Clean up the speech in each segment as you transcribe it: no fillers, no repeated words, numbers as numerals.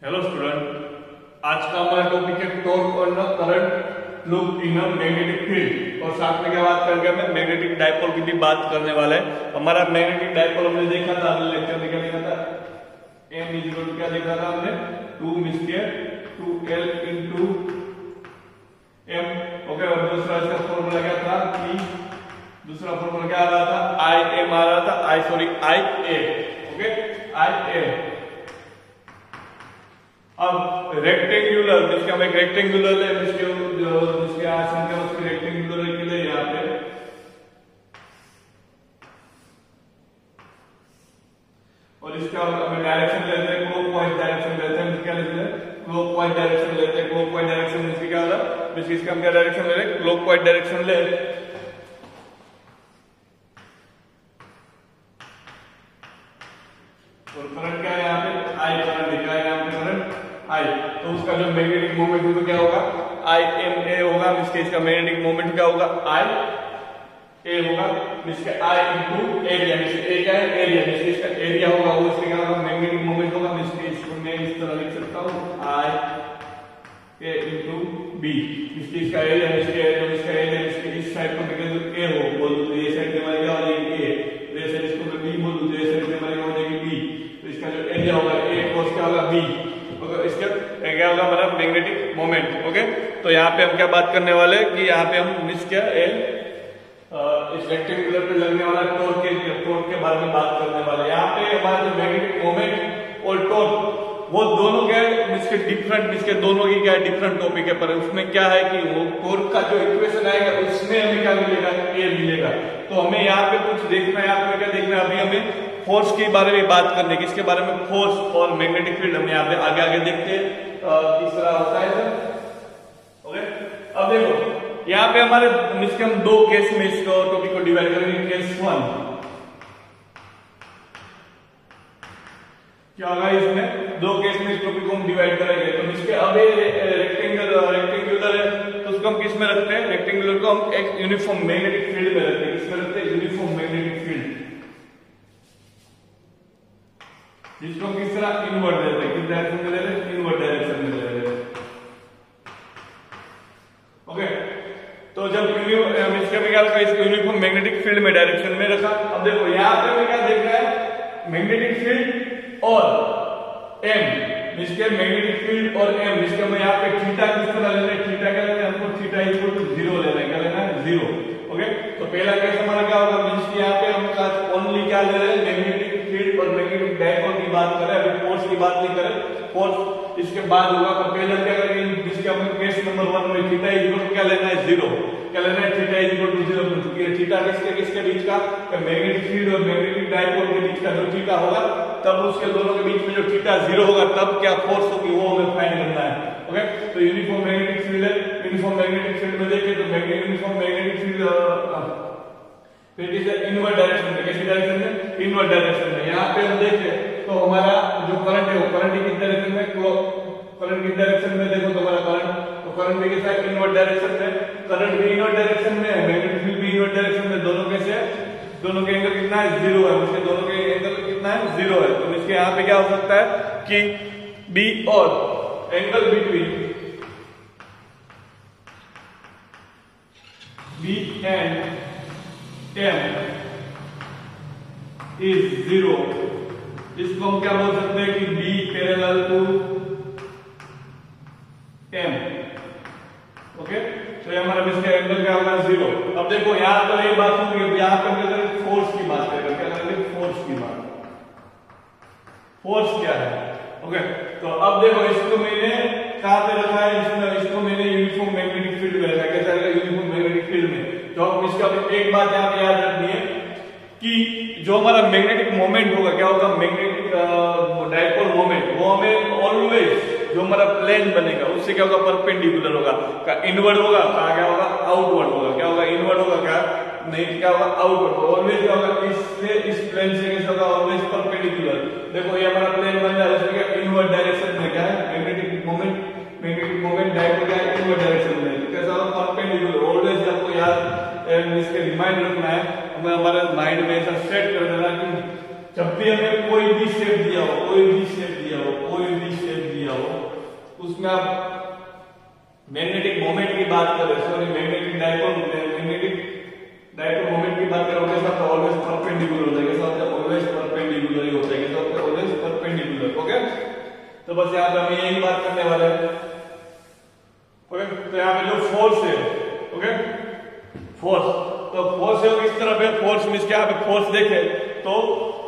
Hello student, आज का हमारा टॉपिक है टॉर्क और current loop in magnetic field. और साथ में क्या बात करेंगे, हमें मैग्नेटिक डायपोल की भी बात करने वाले हैं। हमारा मैग्नेटिक डायपोल हमने देखा था, हमने लेक्चर में क्या देखा था, m इक्वल क्या देखा था हमने, 2 मिस्केयर 2l इनटू m। ओके, और दूसरा इसका फॉर्मूला क्या था कि दूसरा फॉर्मूला क्या आ रहा था, I m आ रहा था, I a। Okay, I a। अब रेक्टेंगुलर, जिसका हम एक रेक्टेंगुलर है, जिसके संख्या उसकी रेक्टेंगुलर के लिए यहाँ पे और इसका हमें डायरेक्शन लेते हैं, क्लॉकवाइज डायरेक्शन लेते हैं। क्या लेते हैं, क्लॉकवाइज डायरेक्शन लेते हैं। क्लॉकवाइज डायरेक्शन में क्या होगा, इसका हम क्या डायरेक्शन ले रहे हैं, क्लॉकवाइज डायरेक्शन ले। और करंट क्या है यहाँ पे, I करंट लिखा है यहाँ पे, करंट I। तो उसका जो मैग्नेटिक मोमेंट होगा क्या होगा, IMA होगा। इसका मैग्नेटिक मोमेंट क्या होगा, IA होगा। इसका I इनटू एरिया, इसका क्या है, एरिया, इसका एरिया होगा, वो इसका क्या होगा, मैग्नेटिक मोमेंट होगा। इसको मैं इस तरह लिख सकता हूँ, IA इनटू B। इसका एरिया, इसका एरिया इस साइड को मैं A हो बोल दूं, ये साइड में हमारी क्या हो जाएगी A, ये साइड इसको मैं B बोल दूं, ये साइड में हमारी हो जाएगी B। तो इसका जो एरिया होगा A क्रॉस क्या होगा B। इसका क्या होगा हमारा मैग्नेटिक मोमेंट। ओके, तो यहाँ पे हम क्या बात करने वाले हैं कि यहाँ पे हम इस रेक्टेंगुलर पे लगने वाला टॉर्क के बारे में बात करने वाले हैं। यहाँ पे हमारा जो मैग्नेटिक मोमेंट और टॉर्क, वो दोनों क्या है, इसके डिफरेंट, इसके दोनों की क्या है, डिफरेंट टॉपिक है। पर उसमें क्या है कि वो टॉर्क का जो इक्वेशन आएगा उसमें हमें क्या मिलेगा, ए मिलेगा। तो हमें यहाँ पे कुछ देखना है, यहाँ पे क्या देखना है, अभी हमें फोर्स के बारे में बात करने की, इसके बारे में फोर्स और मैग्नेटिक फील्ड हम यहाँ पे आगे आगे देखते हैं किस तरह होता है सर। ओके, अब देखो यहाँ पे हमारे इसके हम दो केस में इसको टॉपिक को डिवाइड करेंगे। केस 1 क्या होगा, इसमें दो केस में इस टॉपिक को हम डिवाइड करेंगे। तो इसके अब रेक्टेंगुलर है, तो उसको हम किस में रखते हैं, रेक्टेंगुलर को हम एक यूनिफॉर्म मैग्नेटिक फील्ड में रखते हैं। किसमें रखते हैं, यूनिफॉर्म मैग्नेटिक फील्ड, जिसको हम किस तरह इनवर्ट देते हैं, किस डायरेक्शन में दे रहे हैं, इनवर्ट डायरेक्शन में दे रहे हैं। ओके, तो जब इसके में क्या रखा, इसको यूनिफॉर्म मैग्नेटिक फील्ड में डायरेक्शन में रखा। अब देखो यहाँ पे हमें क्या देख रहा है, मैग्नेटिक फील्ड और M, इसके मैग्नेटिक फील्ड और M, इसके में यहाँ पे थीटा किस तरह लेना है, थीटा क्या लेना है हमको, थीटा इक्वल टू 0 लेना है। क्या लेना है, 0। ओके, तो पहला केस हमारा क्या होगा, मींस यहाँ पे हम ओनली क्या ले रहे हैं, मैग्नेटिक फील्ड और मैग्नेटिक डायपोल की बात कर रहे हैं, अभी फोर्स की बात नहीं करें। फोर्स इसके बाद होगा, पर पहले क्या करेंगे, जिसके हम केस नंबर 1 में थीटा इक्वल क्या लेना है, 0। क्या लेना है, थीटा इक्वल टू 0, क्योंकि थीटा किसके बीच का, मैग्नेटिक फील्ड और मैग्नेटिक डायपोल के बीच का जो थीटा होगा, तब उसके दोनों के बीच में जो थीटा 0 होगा, तब क्या फोर्स होगी वो हमें फाइंड करना है। ओके, तो यूनिफॉर्म मैग्नेटिक फील्ड है, यूनिफॉर्म मैग्नेटिक फील्ड में देखें तो यूनिफॉर्म मैग्नेटिक फील्ड फिर इसे इनवर्ट डायरेक्शन में, कैसी डायरेक्शन में, इनवर्ट डायरेक्शन में। यहाँ पे हम देखें तो हमारा जो करंट है वो करंट किस डायरेक्शन में, करंट किस डायरेक्शन में, देखो तो हमारा करंट, तो करंट भी कैसा है, इनवर्ट डायरेक्शन में। करंट भी इनवर्ट डायरेक्शन में है, मैग्नेटिक फील्ड भी इनवर्ट डायरेक्शन में, दोनों कैसे है, दोनों के एंगल कितना है, 0 है। उसके दोनों के एंगल कितना है, 0 है। तो इसके यहाँ पे क्या हो सकता है कि B और angle between B and M is 0। इसको हम क्या बोल सकते हैं कि B parallel to M। Okay, तो ये हमारा इसका एंगल क्या होगा, 0। अब देखो यहाँ पर एक बात होगी, यहाँ पर हम करेंगे फोर्स की बात करेंगे। क्या करेंगे, फोर्स की बात, फोर्स क्या है। ओके, तो अब देखो इसको मैंने कहां पे रखा है, इसको मैंने यूनिफॉर्म मैग्नेटिक फील्ड में रखा है। कैसा रहेगा, यूनिफॉर्म मैग्नेटिक फील्ड में। तो हम इसका एक बात यहाँ पे याद रखनी है कि जो हमारा मैग्नेटिक मोमेंट होगा, क्या होगा, मैग्नेटिक डायपोल मोमेंट, वो हमें ऑलवेज जो हमारा प्लेन बनेगा उससे क्या होगा, परपेंडिकुलर होगा। क्या इनवर्ड होगा, क्या होगा, आउटवर्ड होगा। क्या होगा, इनवर्ड होगा, क्या नहीं, क्या होगा, आउटवर्ड। ऑलवेज क्या होगा, इससे इस प्लेन से कैसा होगा, ऑलवेज परपेंडिकुलर। देखो ये हमारा प्लेन बन रहा है, उसमें क्या इनवर्ड डायरेक्शन में क्या है, मैग्नेटिक मोमेंट डायपोल क्या है, इनवर्ड डायरेक्शन में। कैसा होगा, परपेंडिकुलर। ऑलवेज आपको याद इसके रिमाइंड रखना है, हमें हमारे माइंड में ऐसा सेट कर देना कि जब भी हमें कोई भी शेप दिया हो, कोई भी शेप दिया हो, कोई भी शेप दिया हो, उसमें आप मैग्नेटिक मोमेंट की बात करें, सॉरी मैग्नेटिक डाइपोल मोमेंट की बात करोगे तो ऑलवेज परपेंडिकुलर होता है। कैसा होता है? ऑलवेज परपेंडिकुलर ही होता है। कैसा होता है? Always perpendicular. ओके, तो बस यहाँ पे हम यही बात करने वाले हैं। ओके, तो यहाँ पे जो फोर्स है, ओके फोर्स, तो फोर्स है किस तरफ है? फोर्स मींस क्या पे फोर्स देखे तो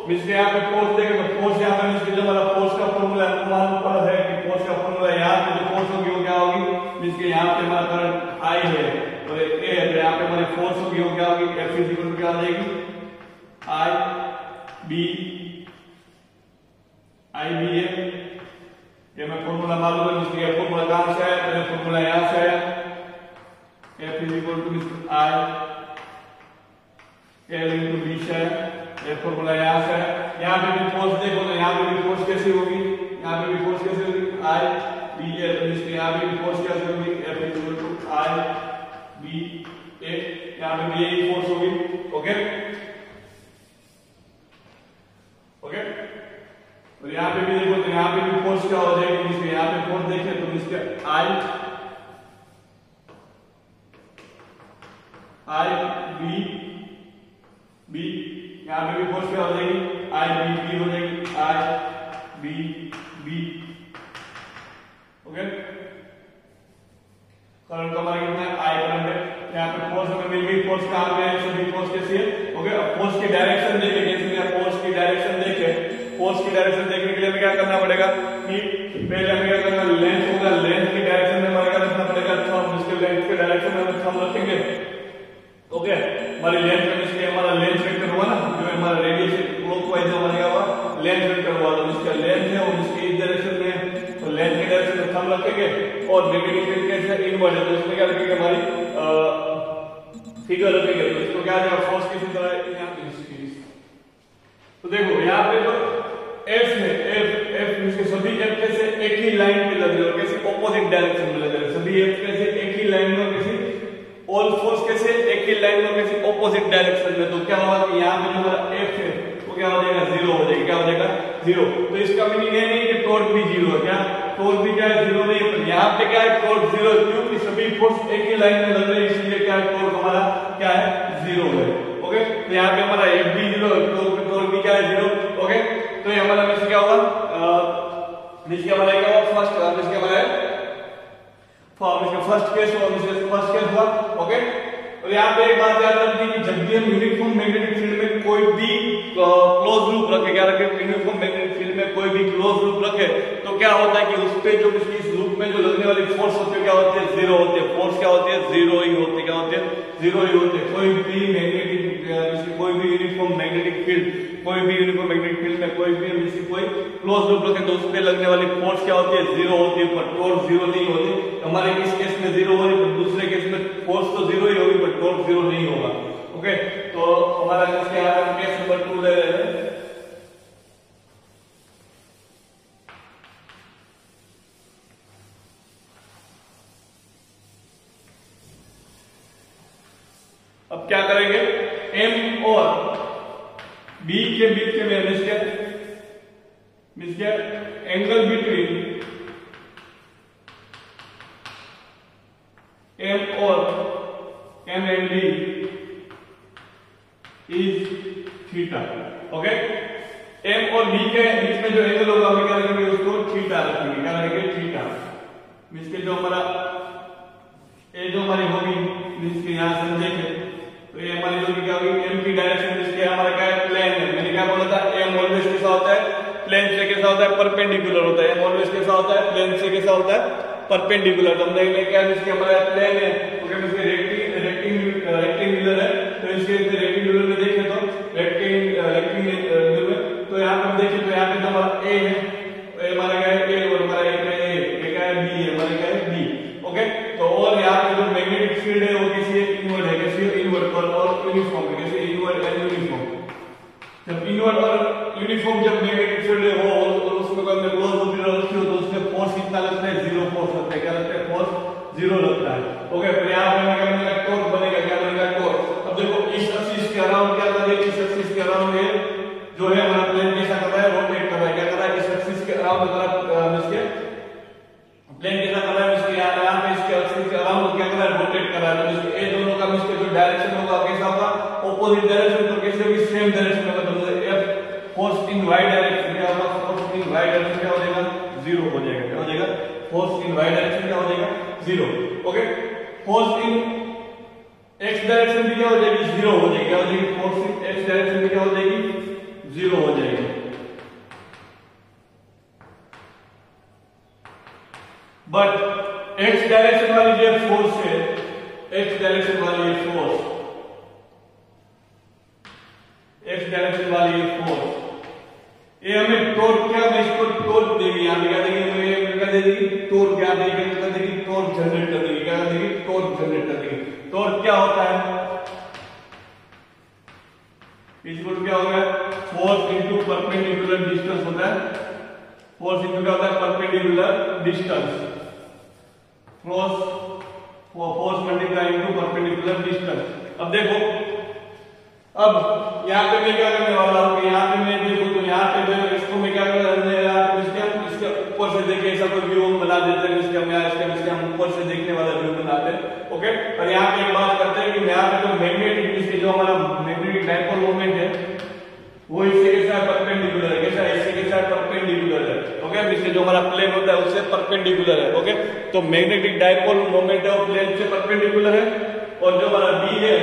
मींस यहाँ पे फोर्स देखे तो फोर्स यहाँ पे मींस जो हमारा फोर्स का फॉर्मूला अनुमान पड़ा है कि फोर्स का फॉर्मूला यहाँ पे जो फोर्स होगी वो क्या होगी? मींस के यहाँ पे हमारा करंट आई है और ए है, तो यहाँ पे हमारी फोर्स होगी वो क्या होगी? F इक्वल टू क्या हो जाएगी? आई बी है। ये मैं फॉर्मूला मालूम है, जिसके फॉर्मूला कहां से आया? तो फॉर्मूला यहां से आया। F equal to I L into B से आया। ये फॉर्मूला यहां से आया। यहाँ पे भी फोर्स देखो तो यहाँ पे भी फोर्स कैसी होगी? यहाँ पे भी फोर्स कैसी होगी? I B A. तो इसके यहाँ पे भी फोर्स कैसी होगी? F equal to I B A. यहाँ पे भी यही फोर्स होगी। ओके ओके, और यहाँ पे भी देखो तो यहाँ पे भी फोर्स क्या हो जाएगी? इसमें यहाँ पे फोर्स देखें तो इसके आई बी बी, यहाँ पे भी फोर्स क्या हो जाएगी? आई बी बी हो जाएगी। आई बी बी। ओके, करंट हमारा कितना है? आई करंट है। यहाँ पे फोर्स हमें मिल गई। फोर्स कहाँ पे है? सभी फोर्स कैसी है? ओके, अब फोर्स की डायरेक्शन देखें। जैसे फोर्स की डायरेक्शन देखें, फोर्स की डायरेक्शन देखने के लिए हमें क्या करना पड़ेगा कि पहले हमें क्या करना? लेंथ होगा, लेंथ की डायरेक्शन में हमारे क्या रखना पड़ेगा? थंब। जिसके लेंथ के डायरेक्शन में हम थंब रखेंगे। ओके, हमारी लेंथ में इसलिए हमारा लेंथ वेक्टर हुआ ना, जो हमारा रेडियस क्लॉकवाइज हमारे क्या हुआ? लेंथ वेक्टर हुआ। तो इसका लेंथ है और इसकी इस डायरेक्शन में, तो लेंथ की डायरेक्शन में थंब रखेंगे और मैग्नेटिक फील्ड कैसे इनवर्ट है तो इसमें क्या रखेंगे? हमारी फिगर रखेंगे। तो इसको क्या आ जाएगा? फोर्स किसी तरह यहाँ पे। तो देखो यहाँ पे जो F है, F इसके सभी F कैसे एक ही लाइन पे लग रहे हैं, कैसे ऑपोजिट डायरेक्शन में लग रहे हैं। सभी F कैसे एक ही लाइन में, कैसे ऑल फोर्स कैसे एक ही लाइन में, कैसे ऑपोजिट डायरेक्शन में। तो क्या होगा कि यहाँ पे जो हमारा F है वो क्या हो जाएगा? जीरो हो जाएगा। क्या हो जाएगा? जीरो। तो इसका मीनिंग ये नहीं कि टॉर्क भी जीरो है। क्या टॉर्क भी क्या है? जीरो नहीं है। पर यहाँ पे क्या है? टॉर्क जीरो, क्योंकि सभी फोर्स एक ही लाइन में लग रहे हैं, इसलिए क्या है? टॉर्क हमारा क्या है? जीरो है। ओके, तो यहाँ पे हमारा F भी जीरो, टॉर्क भी क्या है? जीरो। ओके, तो ये हमारा मिस क्या होगा? मिस क्या हमारा क्या होगा? फर्स्ट मिस क्या हमारा है? फर्स्ट केस हुआ, फर्स्ट केस हुआ। ओके, और यहाँ पे एक बात याद रखनी कि जब भी हम यूनिफॉर्म मैग्नेटिक फील्ड में कोई भी क्लोज लूप रखे, क्या रखे? यूनिफॉर्म मैग्नेटिक फील्ड में कोई भी क्लोज लूप रखे तो क्या होता है कि उस पे जो इस लूप में जो लगने वाली फोर्स होती है क्या होती है? जीरो होती है। फोर्स क्या होती है? जीरो ही होती है। क्या होती है? जीरो ही होती है। कोई भी मैग्नेटिक कोई भी यूनिफॉर्म मैग्नेटिक फील्ड, कोई भी यूनिफॉर्म मैग्नेटिक फील्ड में कोई भी कोई क्लोज लूप रखे तो उस पे लगने वाली फोर्स क्या होती है? जीरो होती है। पर टॉर्क जीरो नहीं होती। हमारे इस केस में जीरो हो रही है, दूसरे केस में फोर्स तो जीरो ही होगी पर टॉर्क जीरो नहीं होगा। ओके, तो हमारा केस नंबर 2 ले रहे हैं। अब क्या करेंगे? M और B के बीच में एंगल बिटवीन M और M and B is theta. Okay, M और B के बीच में जो एंगल होगा हम क्या रखेंगे? उसको थीटा रखेंगे। क्या रखेंगे? थीटा। मींस के जो हमारा ए जो हमारी होगी मींस के यहां से देखें तो ये हमारी जो क्या होगी? M की डायरेक्शन जिसके हमारा क्या है? प्लेन है। मैंने क्या बोला था? M ऑलवेज कैसा होता है? प्लेन से कैसा होता है? परपेंडिकुलर होता है। M ऑलवेज कैसा होता है? प्लेन से कैसा होता है? परपेंडिकुलर। तो हम देख लें क्या जिसके हमारा प्लेन है तो क्या इसके रेक्टेंगुलर है। तो इसके रेक्टेंगुलर में देखें तो रेक्टेंगुलर में तो यहाँ पे हम देखें तो यहाँ पे जो हमारा A है हमारा क्या है? A और हमारा A क्या है? B है। हमारा क्या है? B। ओके, तो और यहाँ पे जो मैग्नेटिक फील्ड है वो किसी इनवर्ट है। कैसी इनवर्ट पर और यूनिफॉर्म है। कैसे? Invert and uniform. जब इनवर्ट और यूनिफॉर्म जब मैग्नेटिक फील्ड हो और उसमें कोई क्लोज लूप रखी हो तो उसमें फोर्स कितना लगता है? जीरो फोर्स लगता है। क्या लगता है? फोर्स जीरो लगता है। ओके, फिर यहाँ पे क्या बनेगा? टॉर्क बनेगा। क्या बनेगा? टॉर्क। अब देखो इस एक्सिस के अराउंड क्या कर रहा है? इस एक्सिस के अराउंड है जो है हमारा प्लेन कैसा कर रहा है? रोटेट कर रहा है। क्या कर रहा है? इस एक्सिस के अराउंड अगर आप इसके प्लेन से भी सेम डायरेक्शन में मतलब F force in Y direction क्या होगा, फोर्स इन वाई डायरेक्शन क्या हो जाएगा, जीरो हो जाएगा। क्या हो जाएगा, फोर्स इन वाई डायरेक्शन क्या हो जाएगा, zero. Okay, force in x direction भी क्या हो जाएगी, जीरो हो जाएगी। क्या हो जाएगी, फोर्स इन एक्स डायरेक्शन भी क्या हो जाएगी, जीरो हो जाएगी। बट एक्स डायरेक्शन वाली जो फोर्स है, एक्स डायरेक्शन वाली ये फोर्स, एक्स डायरेक्शन वाली ये फोर्स, ये हमें टॉर्क क्या, मैं इसको टॉर्क देगी, यहां पे क्या देगी, हमें क्या देगी, टॉर्क क्या देगी, क्या देगी, टॉर्क जनरेट कर देगी। क्या देगी, टॉर्क जनरेट कर देगी। टॉर्क क्या होता है, इसको क्या होगा, फोर्स इनटू परपेंडिकुलर डिस्टेंस होता है। फोर्स इनटू क्या होता है, perpendicular distance, force multiply into perpendicular distance. अब देखो, अब यहाँ पे मैं क्या करने वाला हूँ, यहाँ पे मैं देखो तो यहाँ पे जो इसको मैं क्या करने इसके ऊपर से देखे ऐसा कोई व्यू बना देते हैं, इसके हम ऊपर से देखने वाला व्यू बनाते हैं। ओके, और यहाँ पे एक बात करते हैं कि यहाँ पे जो मैग्नेटिक, इसके जो हमारा मैग्नेटिक डाइपोल मोमेंट है वो इससे के साथ परपेंडिकुलर है। कैसा है, इससे के साथ परपेंडिकुलर है। ओके, इससे जो हमारा प्लेन होता है उससे परपेंडिकुलर है। ओके, तो मैग्नेटिक डाइपोल मोमेंट है वो प्लेन से परपेंडिकुलर है, और जो हमारा बी है,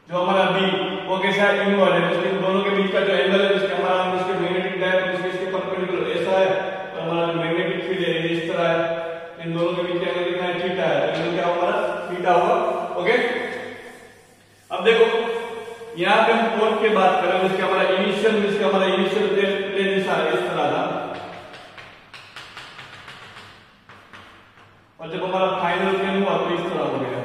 जो हमारा बी वो कैसा है, इनवर्ड है। इसके दोनों के बीच का जो एंगल है उसके हमारा इसके मैग्नेटिक डाइपोल इसके परपेंडिकुलर ऐसा है, और हमारा मैग्नेटिक फील्ड है इस तरह है। इन दोनों के बीच का एंगल कितना है, थीटा है। तो क्या हमारा थीटा होगा। ओके, अब देखो यहाँ पे हम टॉर्क की बात करें, इसके हमारा इनिशियल प्लेन इस तरह था, और जब हमारा फाइनल प्लेन हुआ तो इस तरह हो गया।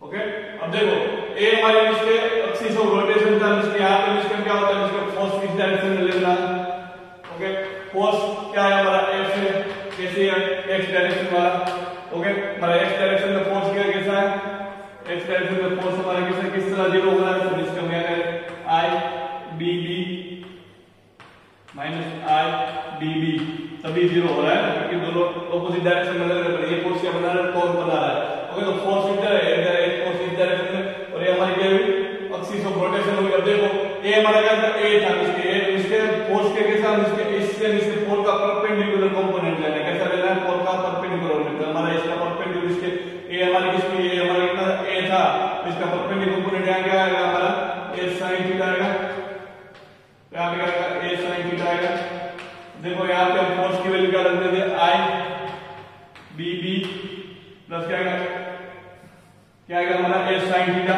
ओके, अब देखो ए हमारे इसके एक्सिस ऑफ रोटेशन था, इसके यहाँ पे इसका क्या होता है, इसका फोर्स किस डायरेक्शन में लेना है। ओके, फोर्स क्या है हमारा, एफ है, कैसे है, एक्स डायरेक्शन वाला। ओके, हमारा एक्स डायरेक्शन में फोर्स क्या कैसा है, एक्स डायरेक्शन में फोर्स हमारा कैसा किस तरह जीरो हो रहा है, तो इसका क्या है, आई बी बी माइनस आई बी बी तभी जीरो हो रहा है, क्योंकि दोनों ऑपोजिट डायरेक्शन में लग रहे हैं। ये फोर्स क्या बना रहा है, टॉर्क बना रहा है। ओके, तो फोर्स इधर है, इधर एक फोर्स इस डायरेक्शन में, और ये हमारी क्या है, एक्सिस ऑफ रोटेशन होगी। अब देखो ए हमारा क्या था, ए था, इसके फोर्स के कैसा, इसके फोर्स का परपेंडिकुलर कंपोनेंट लेना है। कैसा लेना है, फोर्स का परपेंडिकुलर लेना है। हमारा इसका परपेंडिकुलर इसके ए हमारे किसकी, ए हमारा कितना ए था, इसका परपेंडिकुलर कंपोनेंट यहाँ क्या आएगा, हमारा ए sin थीटा आएगा। यहाँ पे क्या आएगा, ए sin थीटा आएगा। देखो यहाँ पे हम फोर्स की वैल्यू क्या रख देते हैं, आई बी बी प्लस क्या आएगा हमारा ए sin थीटा।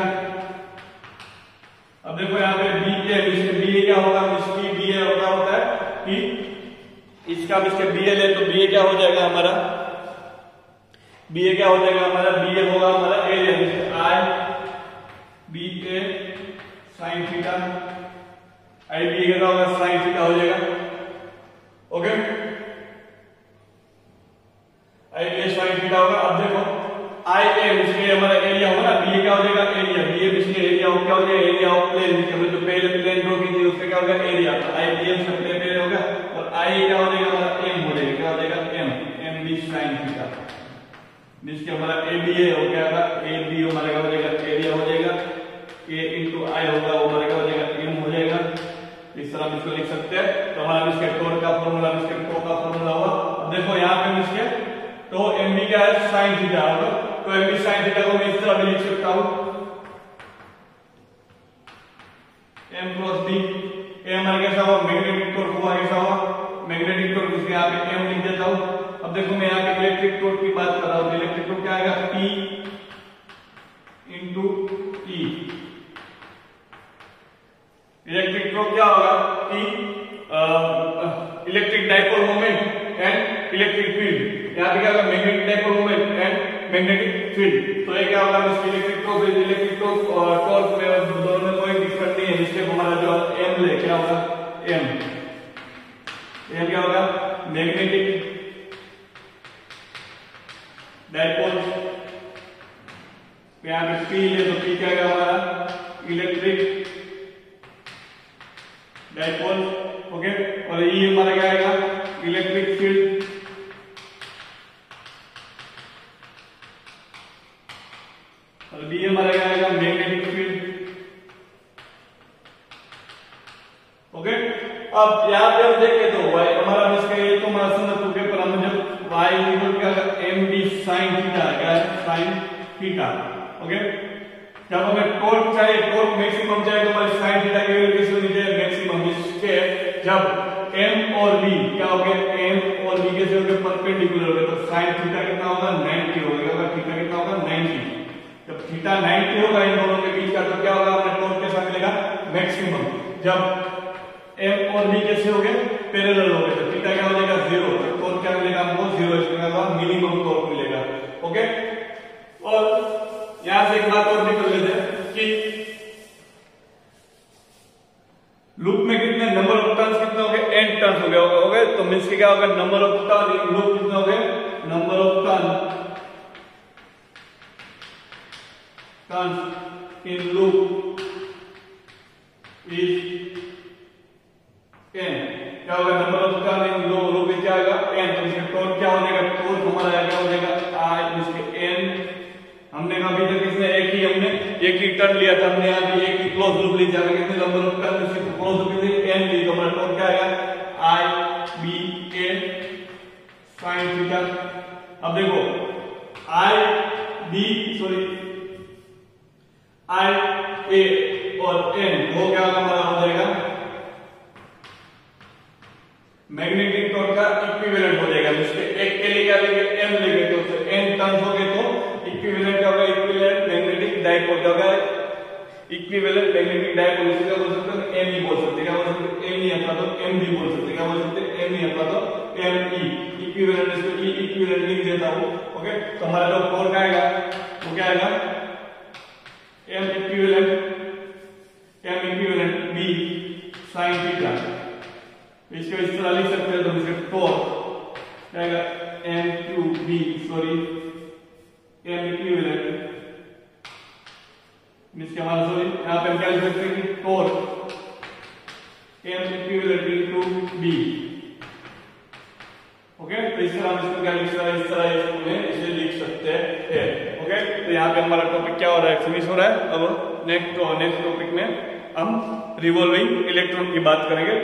अब देखो यहाँ पे बी के बी क्या होगा, इसकी बी ए क्या होता है कि इसका इसके बी एल है, तो बी ए क्या हो जाएगा हमारा, बी ए क्या हो जाएगा हमारा, बी ए होगा हमारा एरिया, आई बी ए sin थीटा, आई बी ए क्या होगा, sin थीटा हो जाएगा। ओके, आई बी ए sin थीटा होगा। अब देखो आई एम इसके हमारा एरिया होगा, बी ए क्या हो जाएगा, एरिया, बी ए इसके एरिया हो क्या हो जाएगा, एरिया ऑफ प्लेन, हमने जो पहले प्लेन ड्रॉ की थी उसका क्या होगा, एरिया। आई बी एम से प्लेन एरिया होगा, और आई क्या हो जाएगा हमारा, एम हो जाएगा। क्या हो जाएगा, M M B sin theta, जिसके हमारा ए बी ए हो गया, ए बी हमारा क्या हो जाएगा, एरिया हो जाएगा, ए इंटू आई होगा, वो हमारा क्या हो जाएगा, एम हो जाएगा। इस तरह हम इसको लिख सकते हैं। तो हमारा इसके टॉर्क का फॉर्मूला, इसके टॉर्क का फॉर्मूला होगा। अब देखो यहाँ पे इसके तो एम बी क्या है, sin थीटा होगा, तो एम बी sin थीटा को मैं इस तरह भी लिख सकता हूँ, एम प्लस बी। ए हमारा कैसा हुआ, मैग्नेटिक टॉर्क हुआ, कैसा हुआ, मैग्नेटिक टॉर्क, इसके यहाँ पे एम लिख देता हूँ। अब देखो मैं यहाँ पे इलेक्ट्रिक टॉर्क की बात कर रहा हूँ, इलेक्ट्रिक टॉर्क क्या आएगा, P into E। Electric torque क्या होगा, P electric dipole moment and electric field. यहाँ पे क्या होगा, magnetic dipole moment and magnetic field. तो ये क्या होगा, इलेक्ट्रिक टॉर्क और टॉर्क में दोनों में कोई डिफरेंस नहीं है। इसलिए हमारा जो एम ले क्या होगा, एम क्या होगा, मैग्नेटिक डाइपोल। यहाँ पे पी है तो पी क्या होगा हमारा, इलेक्ट्रिक डाइपोल ओके, और ई हमारा क्या आएगा, इलेक्ट्रिक फील्ड, और बी हमारा क्या आएगा, मैग्नेटिक फील्ड। ओके, अब यहाँ पे हम देखें तो y हमारा इसका ये तो हमारा समझ चुके, पर हम जब y इक्वल क्या एम डी साइन थीटा, क्या है साइन थीटा। ओके, जब हमें टॉर्क चाहिए, टॉर्क मैक्सिमम चाहिए, तो हमारी साइन थीटा की वैल्यू किस होनी चाहिए, मैक्सिमम। इसके जब m और b क्या हो गया, m और b कैसे हो गए, परपेंडिकुलर हो गए, तो साइन थीटा कितना होगा, 90 हो गया। थीटा कितना होगा, 90। जब थीटा 90 होगा इन दोनों के बीच का, तो क्या होगा, हमें टॉर्क कैसा मिलेगा, मैक्सिमम। जब m और b कैसे हो गए, पैरेलल हो गए, तो थीटा क्या हो जाएगा, 0। तो टॉर्क क्या मिलेगा हमको, 0। इसका मिनिमम टॉर्क मिलेगा। ओके, और यहां से एक बात और भी कर लेते हैं कि लूप में कितने नंबर ऑफ टर्न्स कितने हो गए, n टर्न्स हो गए। हो गए तो मींस क्या होगा, number of turn in loop कितने हो गए, number of turns in loop is n। क्या होगा, number of turn in loop is क्या आएगा, n। तो इसका टॉर्क क्या हो जाएगा, टॉर्क हमारा क्या हो जाएगा, i इसके n। हमने अभी तक इसमें एक ही टर्न लिया था, हमने अभी एक ही क्लोज लूप ली, जाकर कितने नंबर ऑफ टर्न इसकी क्लोज लूप ली, n ली, तो हमारा टॉर्क क्या आएगा, i b a sin theta. अब देखो i a और n वो क्या हमारा हो जाएगा, मैग्नेटिक टॉर्क का इक्विवेलेंट हो जाएगा। इसके एक के लिए क्या लेंगे, m लेंगे, तो n टर्न्स हो गए, तो इक्विवेलेंट क्या होगा, इक्विवेलेंट मैग्नेटिक डाइपोल क्या होगा, इक्विवेलेंट मैग्नेटिक डाइपोल। इसे क्या बोल सकते हैं, m ही बोल सकते हैं, क्या बोल सकते हैं, m ही अथवा तो m भी बोल सकते हैं, क्या बोल सकते हैं, m ही अथवा तो m e। इक्विवेलेंट इसको e इक्विवेलेंट लिख देता हूं। ओके, तो हमारा जो टॉर्क आएगा वो क्या आएगा, m equivalent b sin theta. इसको इस तरह लिख सकते हैं, तो इसका टॉर्क क्या आएगा, m इक्विवेलेंट इसके हमारा सॉरी यहाँ पे हम क्या लिख सकते हैं कि torque m equivalent into b। Okay, तो इस तरह हम इसको क्या लिख सकते हैं, इस तरह इसे लिख सकते हैं। ओके, तो यहाँ पे हमारा टॉपिक क्या हो रहा है, फिनिश हो रहा है। अब नेक्स्ट टॉपिक में हम रिवॉल्विंग इलेक्ट्रॉन की बात करेंगे।